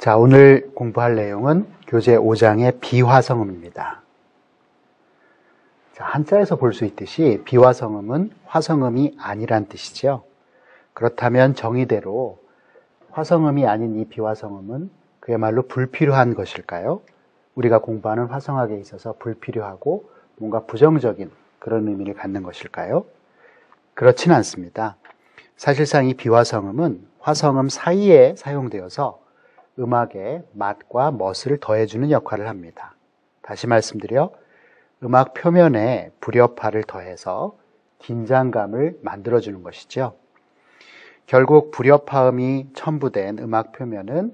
자, 오늘 공부할 내용은 교재 5장의 비화성음입니다. 자, 한자에서 볼 수 있듯이 비화성음은 화성음이 아니란 뜻이죠. 그렇다면 정의대로 화성음이 아닌 이 비화성음은 그야말로 불필요한 것일까요? 우리가 공부하는 화성학에 있어서 불필요하고 뭔가 부정적인 그런 의미를 갖는 것일까요? 그렇진 않습니다. 사실상 이 비화성음은 화성음 사이에 사용되어서 음악에 맛과 멋을 더해주는 역할을 합니다. 다시 말씀드려 음악 표면에 불협화를 더해서 긴장감을 만들어주는 것이죠. 결국 불협화음이 첨부된 음악 표면은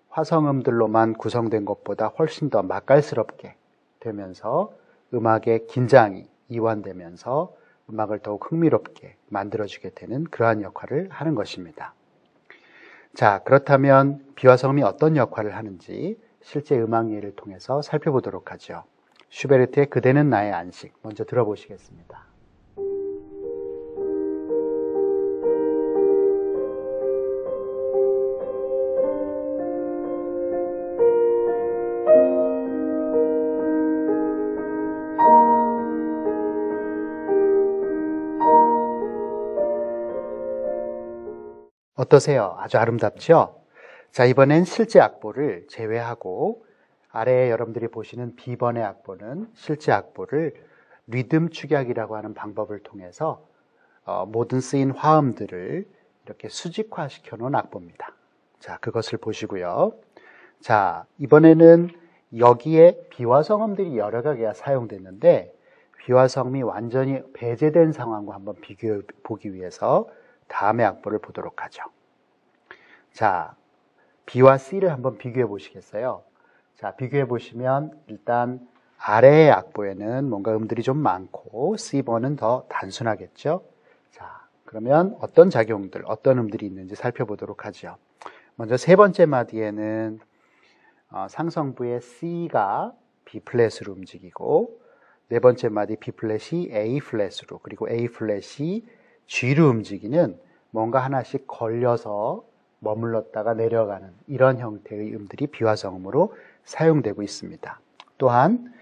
화성음들로만 구성된 것보다 훨씬 더 맛깔스럽게 되면서 음악의 긴장이 이완되면서 음악을 더욱 흥미롭게 만들어주게 되는 그러한 역할을 하는 것입니다. 자, 그렇다면 비화성음이 어떤 역할을 하는지 실제 음악 예를 통해서 살펴보도록 하죠. 슈베르트의 그대는 나의 안식 먼저 들어보시겠습니다. 어떠세요? 아주 아름답죠? 자, 이번엔 실제 악보를 제외하고 아래에 여러분들이 보시는 B번의 악보는 실제 악보를 리듬 축약이라고 하는 방법을 통해서 모든 쓰인 화음들을 이렇게 수직화시켜 놓은 악보입니다. 자, 그것을 보시고요. 자, 이번에는 여기에 비화성음들이 여러 가지가 사용됐는데 비화성음이 완전히 배제된 상황과 한번 비교해 보기 위해서 다음의 악보를 보도록 하죠. 자, B와 C를 한번 비교해 보시겠어요? 자, 비교해 보시면 일단 아래의 악보에는 뭔가 음들이 좀 많고 C번은 더 단순하겠죠? 자, 그러면 어떤 작용들, 어떤 음들이 있는지 살펴보도록 하죠. 먼저 세 번째 마디에는 상성부의 C가 B 플랫으로 움직이고 네 번째 마디 B 플랫이 A 플랫으로 그리고 A 플랫이 G로 움직이는 뭔가 하나씩 걸려서 머물렀다가 내려가는 이런 형태의 음들이 비화성음으로 사용되고 있습니다. 또한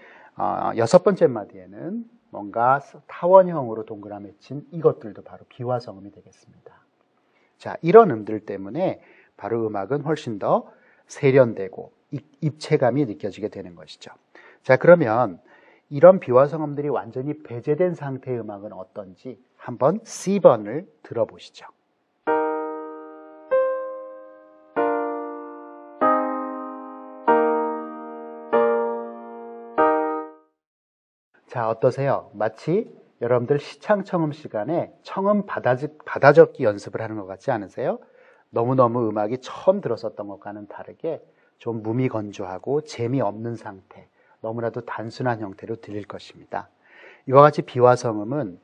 여섯 번째 마디에는 뭔가 타원형으로 동그라미 친 이것들도 바로 비화성음이 되겠습니다. 자, 이런 음들 때문에 바로 음악은 훨씬 더 세련되고 입체감이 느껴지게 되는 것이죠. 자, 그러면 이런 비화성음들이 완전히 배제된 상태의 음악은 어떤지 한번 C번을 들어보시죠. 자, 어떠세요? 마치 여러분들 시창청음 시간에 청음 받아적기 연습을 하는 것 같지 않으세요? 너무너무 음악이 처음 들었었던 것과는 다르게 좀 무미건조하고 재미없는 상태, 너무나도 단순한 형태로 들릴 것입니다. 이와 같이 비화성음은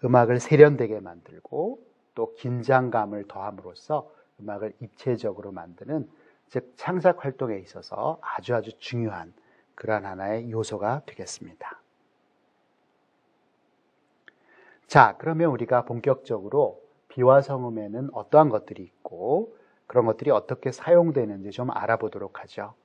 음악을 세련되게 만들고 또 긴장감을 더함으로써 음악을 입체적으로 만드는, 즉 창작 활동에 있어서 아주 중요한 그러한 하나의 요소가 되겠습니다. 자, 그러면 우리가 본격적으로 비화성음에는 어떠한 것들이 있고 그런 것들이 어떻게 사용되는지 좀 알아보도록 하죠.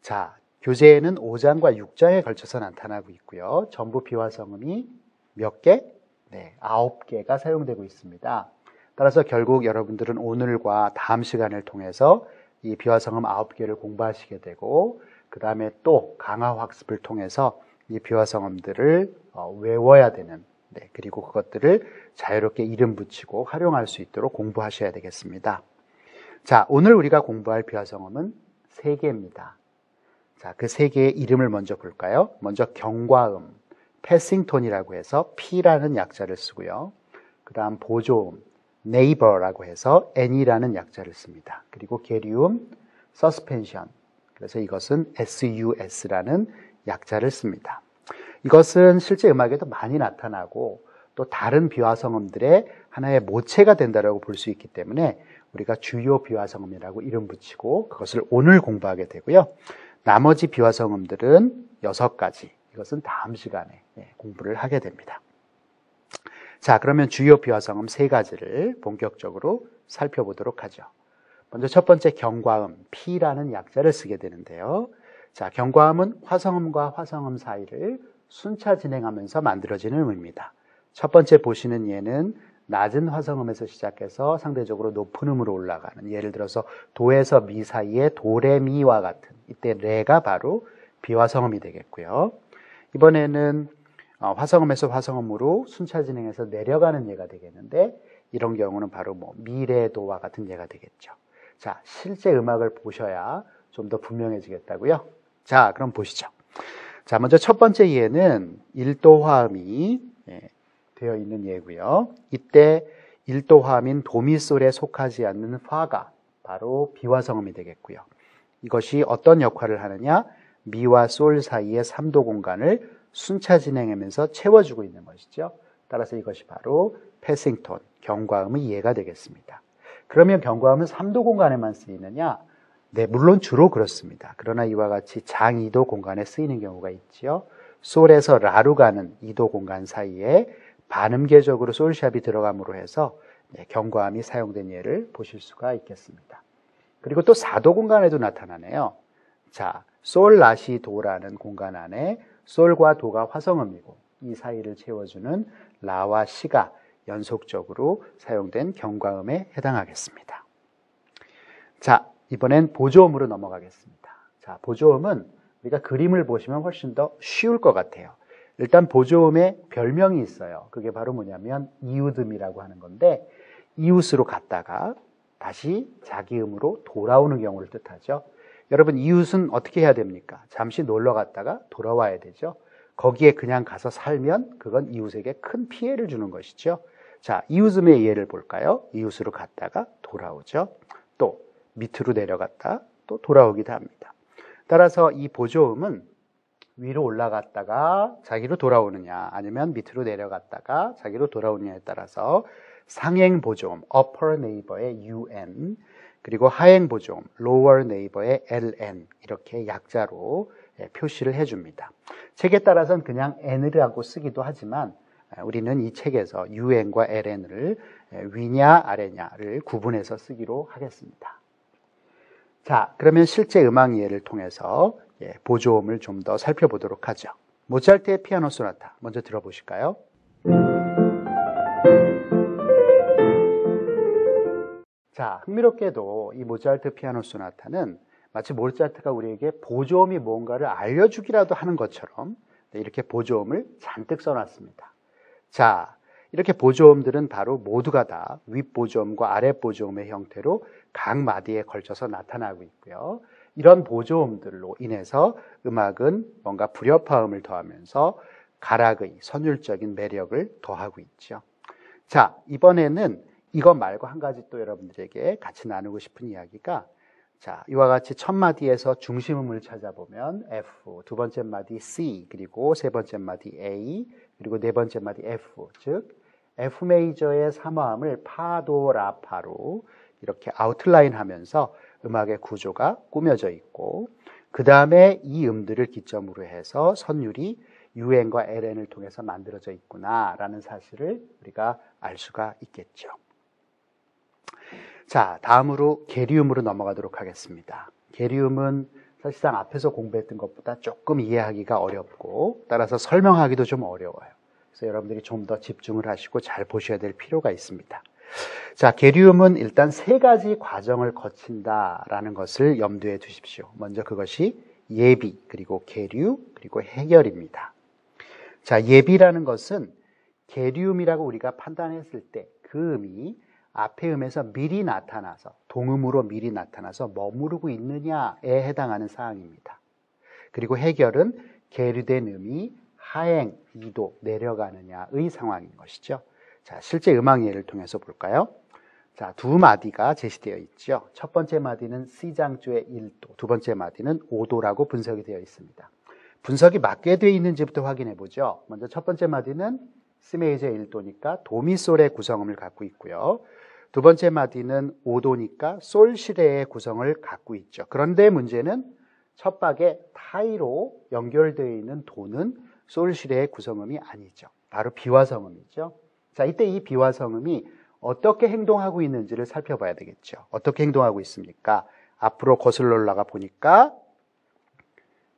자, 교재에는 5장과 6장에 걸쳐서 나타나고 있고요. 전부 비화성음이 몇 개? 네, 9개가 사용되고 있습니다. 따라서 결국 여러분들은 오늘과 다음 시간을 통해서 이 비화성음 9개를 공부하시게 되고 그 다음에 또 강화 학습을 통해서 이 비화성음들을 외워야 되는, 네, 그리고 그것들을 자유롭게 이름 붙이고 활용할 수 있도록 공부하셔야 되겠습니다. 자, 오늘 우리가 공부할 비화성음은 3개입니다. 자, 그 3개의 이름을 먼저 볼까요? 먼저 경과음, 패싱톤이라고 해서 P라는 약자를 쓰고요. 그 다음 보조음, neighbor라고 해서 N이라는 약자를 씁니다. 그리고 계류음, suspension, 그래서 이것은 SUS라는 약자를 씁니다. 이것은 실제 음악에도 많이 나타나고 또 다른 비화성음들의 하나의 모체가 된다고 볼 수 있기 때문에 우리가 주요 비화성음이라고 이름 붙이고 그것을 오늘 공부하게 되고요. 나머지 비화성음들은 6가지, 이것은 다음 시간에 공부를 하게 됩니다. 자, 그러면 주요 비화성음 3가지를 본격적으로 살펴보도록 하죠. 먼저 첫 번째 경과음, P라는 약자를 쓰게 되는데요. 자, 경과음은 화성음과 화성음 사이를 순차 진행하면서 만들어지는 음입니다. 첫 번째 보시는 예는 낮은 화성음에서 시작해서 상대적으로 높은 음으로 올라가는, 예를 들어서 도에서 미 사이의 도레미와 같은, 이때 레가 바로 비화성음이 되겠고요. 이번에는 화성음에서 화성음으로 순차 진행해서 내려가는 예가 되겠는데, 이런 경우는 바로 미레도와 같은 예가 되겠죠. 자, 실제 음악을 보셔야 좀 더 분명해지겠다고요. 자, 그럼 보시죠. 자, 먼저 첫 번째 예는 1도 화음이 되어 있는 예고요. 이때 1도 화음인 도미솔에 속하지 않는 파가 바로 비화성음이 되겠고요. 이것이 어떤 역할을 하느냐? 미와 솔 사이의 3도 공간을 순차 진행하면서 채워주고 있는 것이죠. 따라서 이것이 바로 패싱톤, 경과음의 예가 되겠습니다. 그러면 경과음은 3도 공간에만 쓰이느냐? 네, 물론 주로 그렇습니다. 그러나 이와 같이 장2도 공간에 쓰이는 경우가 있지요. 솔에서 라로 가는 2도 공간 사이에 반음계적으로 솔샵이 들어감으로 해서 경과음이 사용된 예를 보실 수가 있겠습니다. 그리고 또 4도 공간에도 나타나네요. 자, 솔, 라시, 도라는 공간 안에 솔과 도가 화성음이고 이 사이를 채워주는 라와 시가 연속적으로 사용된 경과음에 해당하겠습니다. 자, 이번엔 보조음으로 넘어가겠습니다. 자, 보조음은 우리가 그림을 보시면 훨씬 더 쉬울 것 같아요. 일단 보조음에 별명이 있어요. 그게 바로 뭐냐면 이웃음이라고 하는 건데, 이웃으로 갔다가 다시 자기 음으로 돌아오는 경우를 뜻하죠. 여러분, 이웃은 어떻게 해야 됩니까? 잠시 놀러 갔다가 돌아와야 되죠. 거기에 그냥 가서 살면 그건 이웃에게 큰 피해를 주는 것이죠. 자, 이웃음의 예를 볼까요? 이웃으로 갔다가 돌아오죠. 또 밑으로 내려갔다 또 돌아오기도 합니다. 따라서 이 보조음은 위로 올라갔다가 자기로 돌아오느냐, 아니면 밑으로 내려갔다가 자기로 돌아오느냐에 따라서 상행 보조음 upper neighbor의 un, 그리고 하행 보조음 lower neighbor의 ln, 이렇게 약자로 표시를 해줍니다. 책에 따라서는 그냥 n이라고 쓰기도 하지만 우리는 이 책에서 un과 ln을 위냐 아래냐를 구분해서 쓰기로 하겠습니다. 자, 그러면 실제 음악 예를 통해서 보조음을 좀 더 살펴보도록 하죠. 모차르트의 피아노 소나타 먼저 들어보실까요? 자, 흥미롭게도 이 모차르트 피아노 소나타는 마치 모차르트가 우리에게 보조음이 뭔가를 알려주기라도 하는 것처럼 이렇게 보조음을 잔뜩 써놨습니다. 자, 이렇게 보조음들은 바로 모두가 다 윗보조음과 아랫보조음의 형태로 각 마디에 걸쳐서 나타나고 있고요. 이런 보조음들로 인해서 음악은 뭔가 불협화음을 더하면서 가락의 선율적인 매력을 더하고 있죠. 자, 이번에는 이것 말고 한 가지 또 여러분들에게 같이 나누고 싶은 이야기가, 자, 이와 같이 첫 마디에서 중심음을 찾아보면 F, 두 번째 마디 C, 그리고 세 번째 마디 A, 그리고 네 번째 마디 F, 즉 F 메이저의 3화음을 파, 도, 라, 파로 이렇게 아웃라인 하면서 음악의 구조가 꾸며져 있고, 그 다음에 이 음들을 기점으로 해서 선율이 UN과 LN을 통해서 만들어져 있구나라는 사실을 우리가 알 수가 있겠죠. 자, 다음으로 계리음으로 넘어가도록 하겠습니다. 계리음은 사실상 앞에서 공부했던 것보다 조금 이해하기가 어렵고 따라서 설명하기도 좀 어려워요. 그래서 여러분들이 좀 더 집중을 하시고 잘 보셔야 될 필요가 있습니다. 자, 계리음은 일단 세 가지 과정을 거친다라는 것을 염두에 두십시오. 먼저 그것이 예비, 그리고 계류, 그리고 해결입니다. 자, 예비라는 것은 계리음이라고 우리가 판단했을 때 그 음이 앞의 음에서 미리 나타나서, 동음으로 미리 나타나서 머무르고 있느냐에 해당하는 사항입니다. 그리고 해결은 계류된 음이 하행, 2도 내려가느냐의 상황인 것이죠. 자, 실제 음악 예를 통해서 볼까요? 자, 두 마디가 제시되어 있죠. 첫 번째 마디는 C장조의 1도, 두 번째 마디는 5도라고 분석이 되어 있습니다. 분석이 맞게 되어 있는지부터 확인해 보죠. 먼저 첫 번째 마디는 C 메이저의 1도니까 도미솔의 구성음을 갖고 있고요. 두 번째 마디는 5도니까 솔시레의 구성을 갖고 있죠. 그런데 문제는 첫 박에 타이로 연결되어 있는 도는 솔시레의 구성음이 아니죠. 바로 비화성음이죠. 자, 이때 이 비화성음이 어떻게 행동하고 있는지를 살펴봐야 되겠죠. 어떻게 행동하고 있습니까? 앞으로 거슬러 올라가 보니까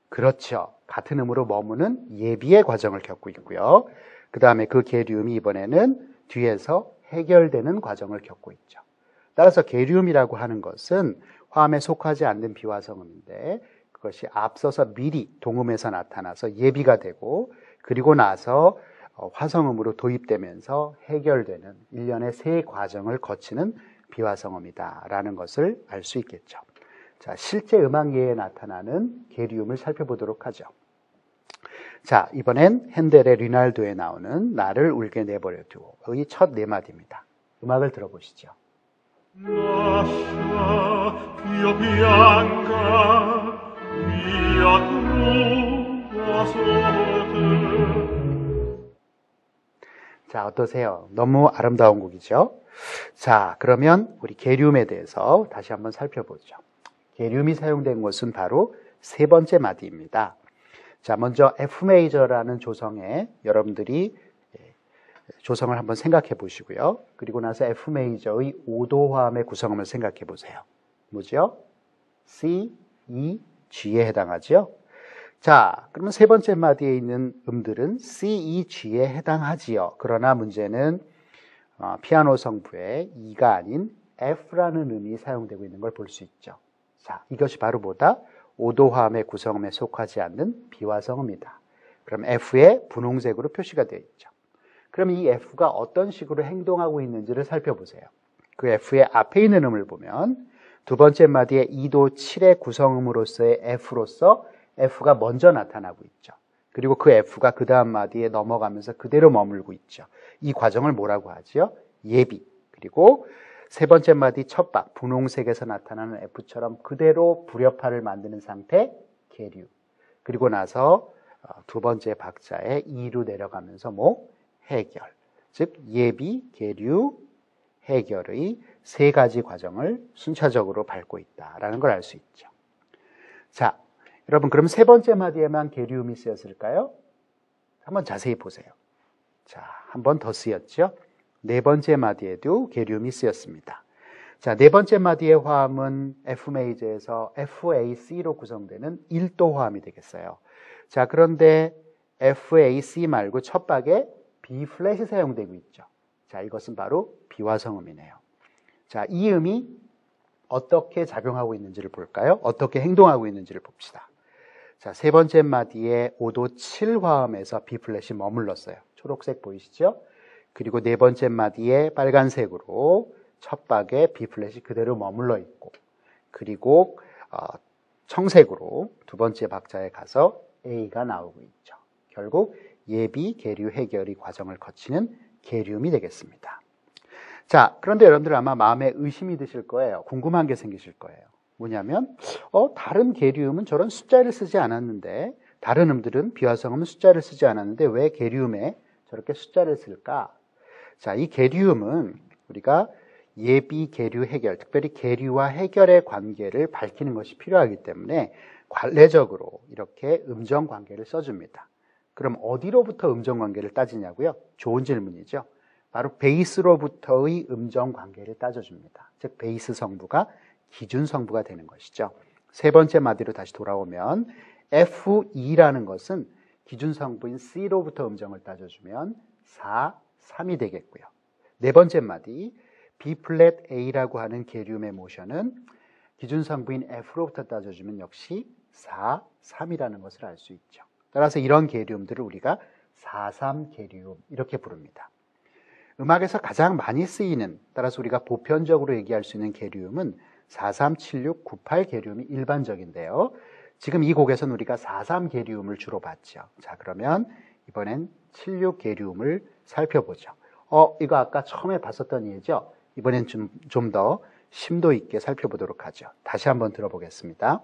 그렇죠. 같은 음으로 머무는 예비의 과정을 겪고 있고요. 그 다음에 그 계류음이 이번에는 뒤에서 해결되는 과정을 겪고 있죠. 따라서 계류음이라고 하는 것은 화음에 속하지 않는 비화성음인데 그것이 앞서서 미리 동음에서 나타나서 예비가 되고 그리고 나서 화성음으로 도입되면서 해결되는 일련의 세 과정을 거치는 비화성음이다라는 것을 알 수 있겠죠. 자, 실제 음악 예에 나타나는 계류음을 살펴보도록 하죠. 자, 이번엔 핸델의 리날도에 나오는 나를 울게 내버려 두오의 첫 네 마디입니다. 음악을 들어보시죠. 자, 어떠세요? 너무 아름다운 곡이죠? 자, 그러면 우리 계류음에 대해서 다시 한번 살펴보죠. 계류음이 사용된 것은 바로 세 번째 마디입니다. 자, 먼저 F 메이저라는 조성에 여러분들이 조성을 한번 생각해 보시고요. 그리고 나서 F 메이저의 5도 화음의 구성음을 생각해 보세요. 뭐죠? C, E, G에 해당하죠? 자, 그러면 세 번째 마디에 있는 음들은 C, E, G에 해당하지요. 그러나 문제는 피아노 성부에 E가 아닌 F라는 음이 사용되고 있는 걸 볼 수 있죠. 자, 이것이 바로 뭐다? 5도 화음의 구성음에 속하지 않는 비화성음이다. 그럼 F에 분홍색으로 표시가 되어 있죠. 그럼 이 F가 어떤 식으로 행동하고 있는지를 살펴보세요. 그 F의 앞에 있는 음을 보면 두 번째 마디에 2도 7의 구성음으로서의 F로서 F가 먼저 나타나고 있죠. 그리고 그 F가 그 다음 마디에 넘어가면서 그대로 머물고 있죠. 이 과정을 뭐라고 하죠? 예비. 그리고 세 번째 마디 첫 박, 분홍색에서 나타나는 F처럼 그대로 불협화를 만드는 상태, 계류. 그리고 나서 두 번째 박자에 E로 내려가면서 해결. 즉 예비, 계류, 해결의 세 가지 과정을 순차적으로 밟고 있다라는 걸 알 수 있죠. 자, 여러분 그럼 세 번째 마디에만 계류음이 쓰였을까요? 한번 자세히 보세요. 자, 한 번 더 쓰였죠? 네 번째 마디에도 계류음이 쓰였습니다. 자, 네 번째 마디의 화음은 F 메이저에서 FAC로 구성되는 1도 화음이 되겠어요. 자, 그런데 FAC 말고 첫 박에 B 플랫이 사용되고 있죠. 자, 이것은 바로 비화성음이네요. 자, 이 음이 어떻게 작용하고 있는지를 볼까요? 어떻게 행동하고 있는지를 봅시다. 자, 세 번째 마디에 5도 7 화음에서 B 플랫이 머물렀어요. 초록색 보이시죠? 그리고 네 번째 마디에 빨간색으로 첫 박에 B 플랫이 그대로 머물러 있고, 그리고 청색으로 두 번째 박자에 가서 A가 나오고 있죠. 결국 예비, 계류, 해결이 과정을 거치는 계류음이 되겠습니다. 자, 그런데 여러분들 아마 마음에 의심이 드실 거예요. 궁금한 게 생기실 거예요. 뭐냐면 다른 계류음은 저런 숫자를 쓰지 않았는데, 다른 음들은 비화성음은 숫자를 쓰지 않았는데 왜 계류음에 저렇게 숫자를 쓸까? 자, 이 계류음은 우리가 예비, 계류, 해결, 특별히 계류와 해결의 관계를 밝히는 것이 필요하기 때문에 관례적으로 이렇게 음정 관계를 써줍니다. 그럼 어디로부터 음정 관계를 따지냐고요? 좋은 질문이죠. 바로 베이스로부터의 음정 관계를 따져줍니다. 즉 베이스 성부가 기준 성부가 되는 것이죠. 세 번째 마디로 다시 돌아오면 F2라는 것은 기준 성부인 C로부터 음정을 따져주면 4, 3이 되겠고요. 네 번째 마디 B 플랫 A라고 하는 계류음의 모션은 기준 성부인 F로부터 따져주면 역시 4, 3이라는 것을 알 수 있죠. 따라서 이런 계류음들을 우리가 4-3 계류음 이렇게 부릅니다. 음악에서 가장 많이 쓰이는, 따라서 우리가 보편적으로 얘기할 수 있는 계류음은 4-3, 7-6, 9-8 계류음이 일반적인데요. 지금 이 곡에서는 우리가 4-3 계류음을 주로 봤죠. 자, 그러면 이번엔 7-6 계류음을 살펴보죠. 이거 아까 처음에 봤었던 예죠? 이번엔 좀 더 심도 있게 살펴보도록 하죠. 다시 한번 들어보겠습니다.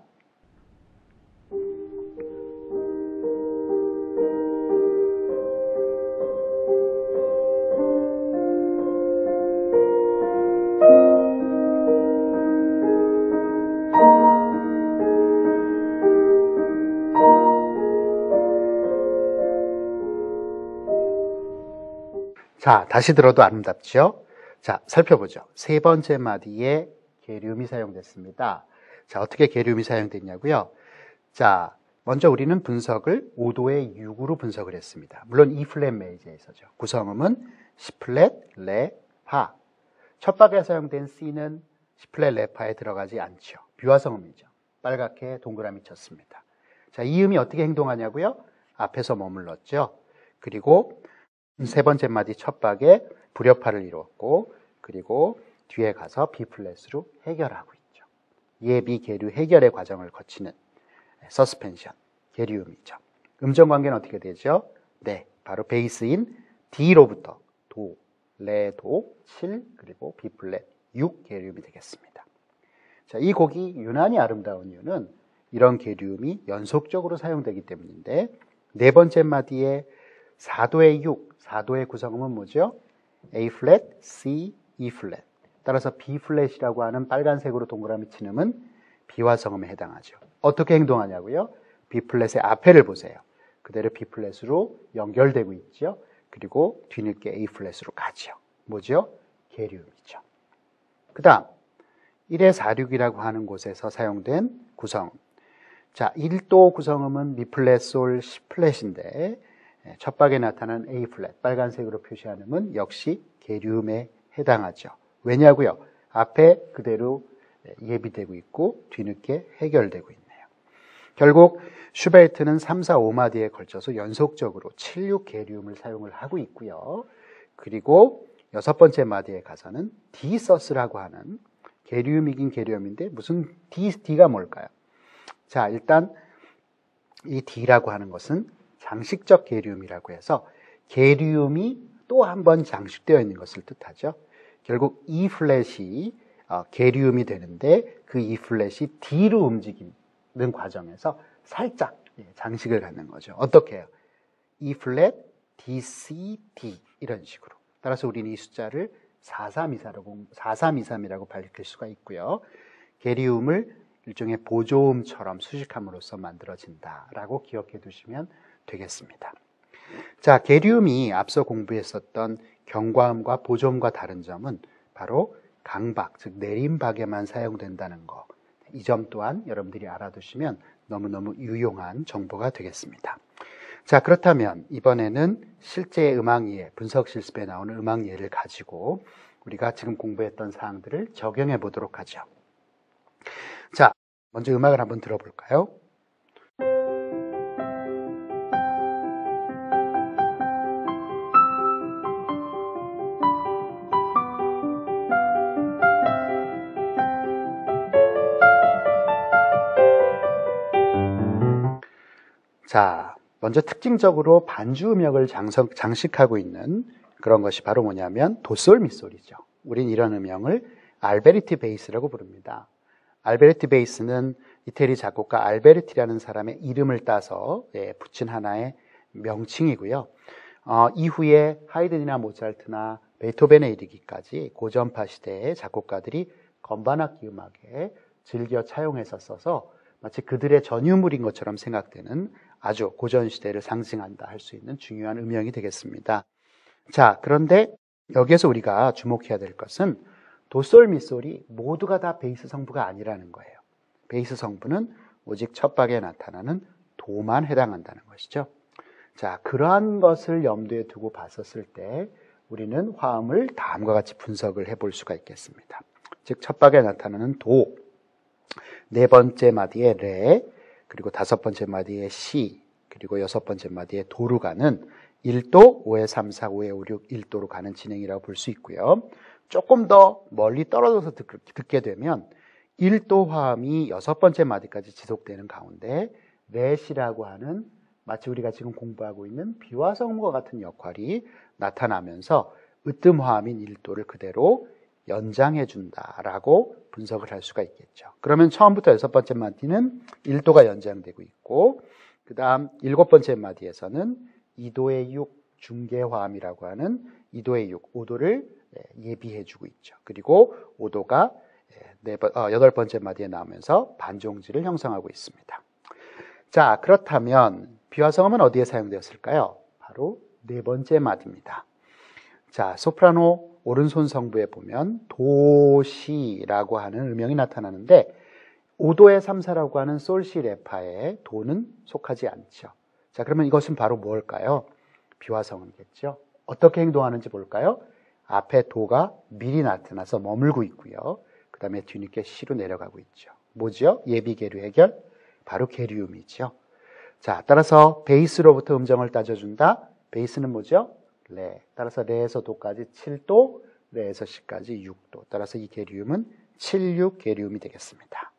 자, 다시 들어도 아름답죠? 자, 살펴보죠. 세 번째 마디에 계륨이 사용됐습니다. 자, 어떻게 계륨이 사용됐냐고요? 자, 먼저 우리는 분석을 5도의 6으로 분석을 했습니다. 물론 E 플랫 메이저에서죠. 구성음은 C 플랫, 레, 파. 첫 박에 사용된 C는 C 플랫, 레, 파에 들어가지 않죠. 비화성음이죠. 빨갛게 동그라미 쳤습니다. 자, 이 음이 어떻게 행동하냐고요? 앞에서 머물렀죠. 그리고 세 번째 마디 첫 박에 불협화를 이루었고, 그리고 뒤에 가서 B 플랫으로 해결하고 있죠. 예비 계류 해결의 과정을 거치는 서스펜션, 계류음이죠. 음정 관계는 어떻게 되죠? 네, 바로 베이스인 D로부터 도, 레, 도, 7, 그리고 B 플랫, 6 계류음이 되겠습니다. 자, 이 곡이 유난히 아름다운 이유는 이런 계류음이 연속적으로 사용되기 때문인데, 네 번째 마디에 4도의 6, 4도의 구성음은 뭐죠? A 플랫, C, E 플랫. 따라서 B 플랫이라고 하는 빨간색으로 동그라미 친 음은 비화성음에 해당하죠. 어떻게 행동하냐고요? B 플랫의 앞에를 보세요. 그대로 B 플랫으로 연결되고 있죠. 그리고 뒤늦게 A 플랫으로 가죠. 뭐죠? 계류음이죠. 그 다음 1의 4,6이라고 하는 곳에서 사용된 구성음. 자, 1도 구성음은 미 플랫, 솔, C 플랫인데 첫 박에 나타난 A 플랫, 빨간색으로 표시한 음은 역시 계류음에 해당하죠. 왜냐고요? 앞에 그대로 예비되고 있고 뒤늦게 해결되고 있네요. 결국 슈베르트는 3, 4, 5마디에 걸쳐서 연속적으로 7, 6 계류음을 사용을 하고 있고요. 그리고 여섯 번째 마디에 가서는 디서스라고 하는 계류음이긴 계류음인데 무슨 D가 뭘까요? 자, 일단 이 D라고 하는 것은 장식적 계류음이라고 해서 계류음이 또 한 번 장식되어 있는 것을 뜻하죠. 결국 E 플랫이 계류음이 되는데 그 E 플랫이 D로 움직이는 과정에서 살짝 장식을 갖는 거죠. 어떻게 해요? E 플랫, D, C, D 이런 식으로. 따라서 우리는 이 숫자를 4323이라고 밝힐 수가 있고요. 계류음을 일종의 보조음처럼 수식함으로써 만들어진다라고 기억해 두시면 되겠습니다. 자, 계류음이 앞서 공부했었던 경과음과 보조음과 다른 점은 바로 강박, 즉 내림박에만 사용된다는 거. 이 점 또한 여러분들이 알아두시면 너무너무 유용한 정보가 되겠습니다. 자, 그렇다면 이번에는 실제 음악 예, 분석 실습에 나오는 음악 예를 가지고 우리가 지금 공부했던 사항들을 적용해 보도록 하죠. 자, 먼저 음악을 한번 들어볼까요? 자, 먼저 특징적으로 반주 음역을 장식하고 있는 그런 것이 바로 뭐냐면 도솔 미솔이죠. 우린 이런 음역을 알베르티 베이스라고 부릅니다. 알베르티 베이스는 이태리 작곡가 알베르티라는 사람의 이름을 따서 붙인 하나의 명칭이고요. 이후에 하이든이나 모차르트나 베토벤에 이르기까지 고전파 시대의 작곡가들이 건반악기 음악에 즐겨 차용해서 써서 마치 그들의 전유물인 것처럼 생각되는 아주 고전시대를 상징한다 할 수 있는 중요한 음역이 되겠습니다. 자, 그런데 여기에서 우리가 주목해야 될 것은 도솔 미솔이 모두가 다 베이스 성부가 아니라는 거예요. 베이스 성부는 오직 첫 박에 나타나는 도만 해당한다는 것이죠. 자, 그러한 것을 염두에 두고 봤었을 때 우리는 화음을 다음과 같이 분석을 해볼 수가 있겠습니다. 즉, 첫 박에 나타나는 도, 네 번째 마디에 레, 그리고 다섯 번째 마디에 C, 그리고 여섯 번째 마디에 도로 가는 1도, 5에 3, 4, 5에 5, 6, 1도로 가는 진행이라고 볼 수 있고요. 조금 더 멀리 떨어져서 듣게 되면 1도 화음이 여섯 번째 마디까지 지속되는 가운데 레시라고 하는 마치 우리가 지금 공부하고 있는 비화성음과 같은 역할이 나타나면서 으뜸 화음인 1도를 그대로 연장해 준다라고 분석을 할 수가 있겠죠. 그러면 처음부터 여섯 번째 마디는 1도가 연장되고 있고 그 다음 일곱 번째 마디에서는 2도의 6 중계화음이라고 하는 2도의 6, 5도를 예비해 주고 있죠. 그리고 5도가 여덟 번째 마디에 나오면서 반종지를 형성하고 있습니다. 자, 그렇다면 비화성음은 어디에 사용되었을까요? 바로 네 번째 마디입니다. 자, 소프라노 오른손 성부에 보면 도시라고 하는 음영이 나타나는데 5도의 3사라고 하는 솔시 레파에 도는 속하지 않죠. 자, 그러면 이것은 바로 뭘까요? 비화성음이겠죠. 어떻게 행동하는지 볼까요? 앞에 도가 미리 나타나서 머물고 있고요. 그 다음에 뒤늦게 시로 내려가고 있죠. 뭐죠? 예비계류 해결? 바로 계류음이죠. 자, 따라서 베이스로부터 음정을 따져준다. 베이스는 뭐죠? 레. 따라서 레에서 도까지 7도, 레에서 시까지 6도. 따라서 이 계류음은 7, 6 계류음이 되겠습니다.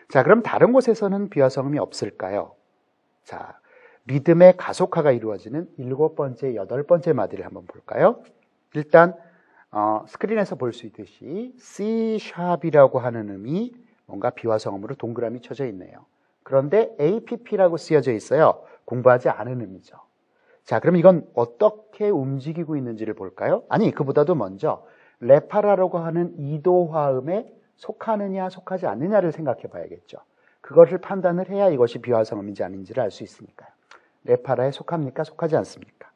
자, 그럼 다른 곳에서는 비화성음이 없을까요? 자, 리듬의 가속화가 이루어지는 7번째, 8번째 마디를 한번 볼까요? 일단 스크린에서 볼 수 있듯이 C#이라고 하는 음이 뭔가 비화성음으로 동그라미 쳐져 있네요. 그런데 APP라고 쓰여져 있어요. 공부하지 않은 음이죠. 자, 그럼 이건 어떻게 움직이고 있는지를 볼까요? 아니, 그보다도 먼저 레파라라고 하는 2도 화음에 속하느냐 속하지 않느냐를 생각해 봐야겠죠. 그것을 판단을 해야 이것이 비화성음인지 아닌지를 알 수 있으니까요. 레파라에 속합니까? 속하지 않습니까?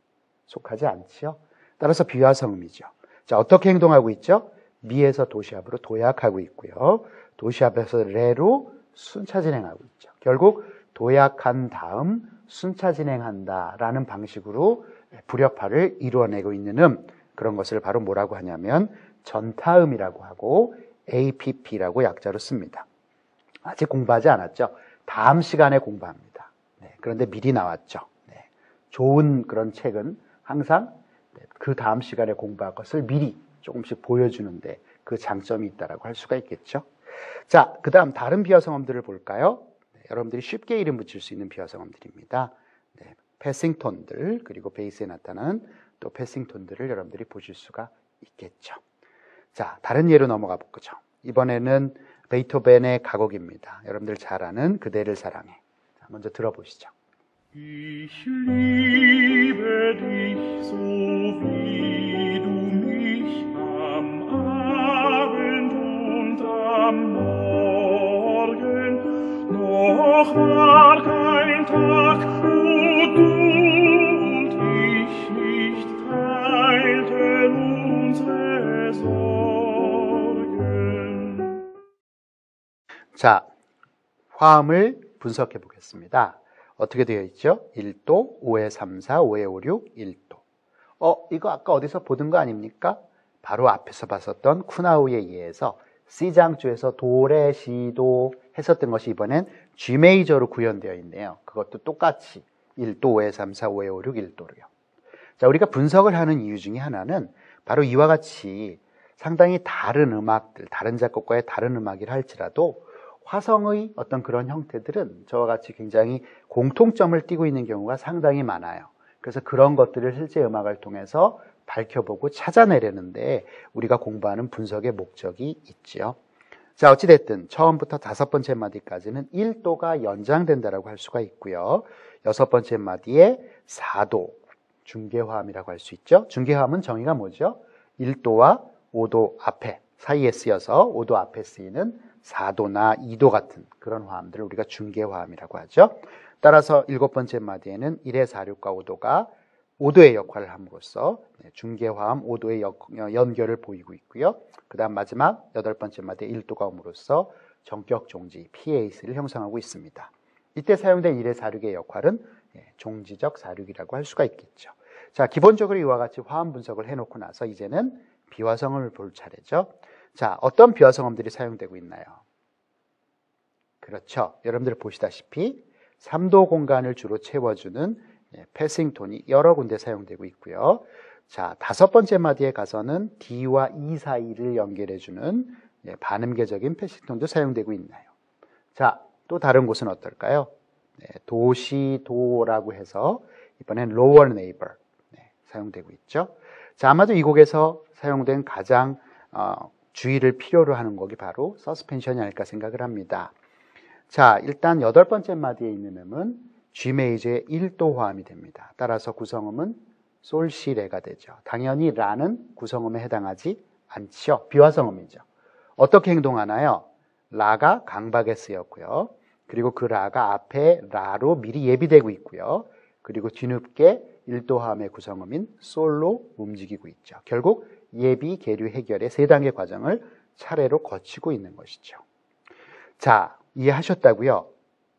속하지 않지요. 따라서 비화성음이죠. 자, 어떻게 행동하고 있죠? 미에서 도시압으로 도약하고 있고요. 도시압에서 레로 순차 진행하고 있죠. 결국 도약한 다음 순차 진행한다라는 방식으로 불협화를 이루어내고 있는 그런 것을 바로 뭐라고 하냐면 전타음이라고 하고 APP라고 약자로 씁니다. 아직 공부하지 않았죠? 다음 시간에 공부합니다. 네, 그런데 미리 나왔죠. 네, 좋은 그런 책은 항상 그 다음 시간에 공부할 것을 미리 조금씩 보여주는데 그 장점이 있다라고 할 수가 있겠죠. 자, 그 다음 다른 비화성음들을 볼까요? 네, 여러분들이 쉽게 이름 붙일 수 있는 비화성음들입니다. 네, 패싱톤들 그리고 베이스에 나타나는 또 패싱톤들을 여러분들이 보실 수가 있겠죠. 자, 다른 예로 넘어가 보죠. 이번에는 베토벤의 가곡입니다. 여러분들 잘 아는 그대를 사랑해. 자, 먼저 들어보시죠. Ich liebe dich so wie du mich am Abend und am Morgen, noch war kein Tag, wo du und ich nicht teilten unsere Sorgen. 자, 화음을 분석해 보겠습니다. 어떻게 되어 있죠? 1도, 5에 3, 4, 5에 5, 6, 1도. 이거 아까 어디서 보던 거 아닙니까? 바로 앞에서 봤었던 쿠나우의 예에서 C장조에서 도, 레, 시, 도 했었던 것이 이번엔 G 메이저로 구현되어 있네요. 그것도 똑같이 1도, 5에 3, 4, 5에 5, 6, 1도로요. 자, 우리가 분석을 하는 이유 중에 하나는 바로 이와 같이 상당히 다른 음악들, 다른 작곡가의 다른 음악이라 할지라도 화성의 어떤 그런 형태들은 저와 같이 굉장히 공통점을 띠고 있는 경우가 상당히 많아요. 그래서 그런 것들을 실제 음악을 통해서 밝혀보고 찾아내려는데 우리가 공부하는 분석의 목적이 있죠. 자, 어찌됐든 처음부터 5번째 마디까지는 1도가 연장된다라고 할 수가 있고요. 6번째 마디에 4도, 중계화음이라고 할 수 있죠. 중계화음은 정의가 뭐죠? 1도와 5도 앞에 사이에 쓰여서 5도 앞에 쓰이는 4도나 2도 같은 그런 화음들을 우리가 중계화음이라고 하죠. 따라서 7번째 마디에는 1의 4, 6과 5도가 5도의 역할을 함으로써 중계화음 5도의 연결을 보이고 있고요. 그 다음 마지막 8번째 마디에 1도가 옴으로써 정격 종지 PAC를 형성하고 있습니다. 이때 사용된 1의 4, 6의 역할은 종지적 4, 6이라고 할 수가 있겠죠. 자, 기본적으로 이와 같이 화음 분석을 해놓고 나서 이제는 비화성음을 볼 차례죠. 자, 어떤 비화성음들이 사용되고 있나요? 그렇죠. 여러분들 보시다시피 3도 공간을 주로 채워주는 패싱톤이 여러 군데 사용되고 있고요. 자, 5번째 마디에 가서는 D와 E 사이를 연결해주는 반음계적인 패싱톤도 사용되고 있나요? 자, 또 다른 곳은 어떨까요? 도시도라고 해서 이번엔 lower neighbor 사용되고 있죠. 자, 아마도 이 곡에서 사용된 가장 주의를 필요로 하는 곡이 바로 서스펜션이 아닐까 생각을 합니다. 자, 일단 8번째 마디에 있는 음은 G 메이저의 1도 화음이 됩니다. 따라서 구성음은 솔시레가 되죠. 당연히 라는 구성음에 해당하지 않죠. 비화성음이죠. 어떻게 행동하나요? 라가 강박에 쓰였고요. 그리고 그 라가 앞에 라로 미리 예비되고 있고요. 그리고 뒤늦게 1도 화음의 구성음인 솔로 움직이고 있죠. 결국 예비, 계류, 해결의 3단계 과정을 차례로 거치고 있는 것이죠. 자, 이해하셨다고요?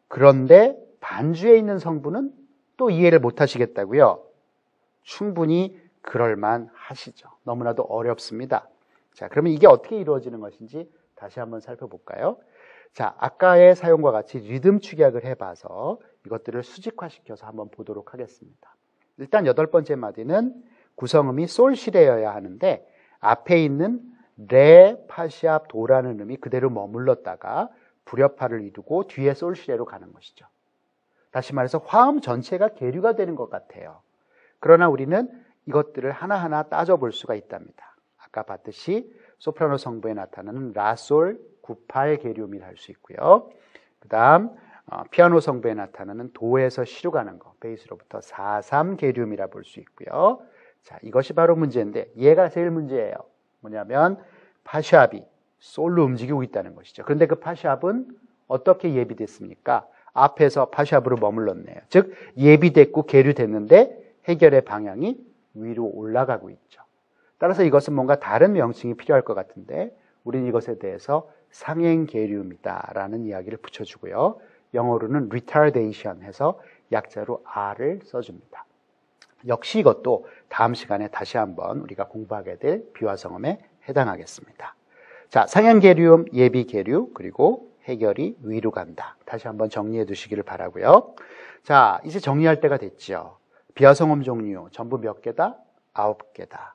그런데 반주에 있는 성분은 또 이해를 못 하시겠다고요? 충분히 그럴만 하시죠. 너무나도 어렵습니다. 자, 그러면 이게 어떻게 이루어지는 것인지 다시 한번 살펴볼까요? 자, 아까의 사용과 같이 리듬 축약을 해봐서 이것들을 수직화시켜서 한번 보도록 하겠습니다. 일단 8번째 마디는 구성음이 솔실해야 하는데 앞에 있는 레, 파시압, 도라는 음이 그대로 머물렀다가 불협화를 이루고 뒤에 솔실해로 가는 것이죠. 다시 말해서 화음 전체가 계류가 되는 것 같아요. 그러나 우리는 이것들을 하나하나 따져볼 수가 있답니다. 아까 봤듯이 소프라노 성부에 나타나는 라솔, 98 계류음이라 할 수 있고요. 그 다음 피아노 성부에 나타나는 도에서 시로 가는 거, 베이스로부터 43 계류음이라 볼 수 있고요. 자, 이것이 바로 문제인데 얘가 제일 문제예요. 뭐냐면 파샵이 솔로 움직이고 있다는 것이죠. 그런데 그 파샵은 어떻게 예비됐습니까? 앞에서 파샵으로 머물렀네요. 즉 예비됐고 계류됐는데 해결의 방향이 위로 올라가고 있죠. 따라서 이것은 뭔가 다른 명칭이 필요할 것 같은데 우리는 이것에 대해서 상행 계류음이다라는 이야기를 붙여주고요. 영어로는 retardation 해서 약자로 R을 써줍니다. 역시 이것도 다음 시간에 다시 한번 우리가 공부하게 될 비화성음에 해당하겠습니다. 자, 상행 계류음, 예비 계류, 그리고 해결이 위로 간다. 다시 한번 정리해 두시기를 바라고요. 자, 이제 정리할 때가 됐죠. 비화성음 종류 전부 몇 개다? 9개다.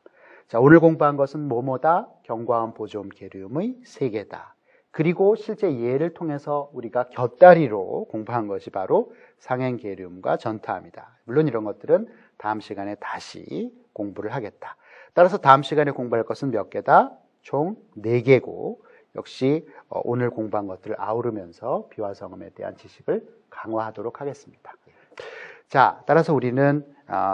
자, 오늘 공부한 것은 뭐뭐다? 경과음, 보조음, 계류음의 3개다. 그리고 실제 예를 통해서 우리가 곁다리로 공부한 것이 바로 상행 계류음과 전타음이다. 물론 이런 것들은 다음 시간에 다시 공부를 하겠다. 따라서 다음 시간에 공부할 것은 몇 개다? 총 4개고 역시 오늘 공부한 것들을 아우르면서 비화성음에 대한 지식을 강화하도록 하겠습니다. 자, 따라서 우리는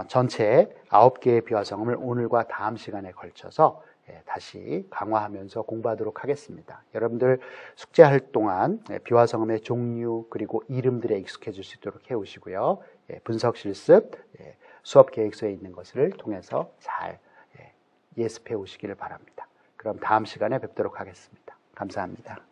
전체 9개의 비화성음을 오늘과 다음 시간에 걸쳐서 다시 강화하면서 공부하도록 하겠습니다. 여러분들 숙제할 동안 비화성음의 종류 그리고 이름들에 익숙해질 수 있도록 해오시고요. 분석 실습, 수업 계획서에 있는 것을 통해서 잘 예습해 오시기를 바랍니다. 그럼 다음 시간에 뵙도록 하겠습니다. 감사합니다.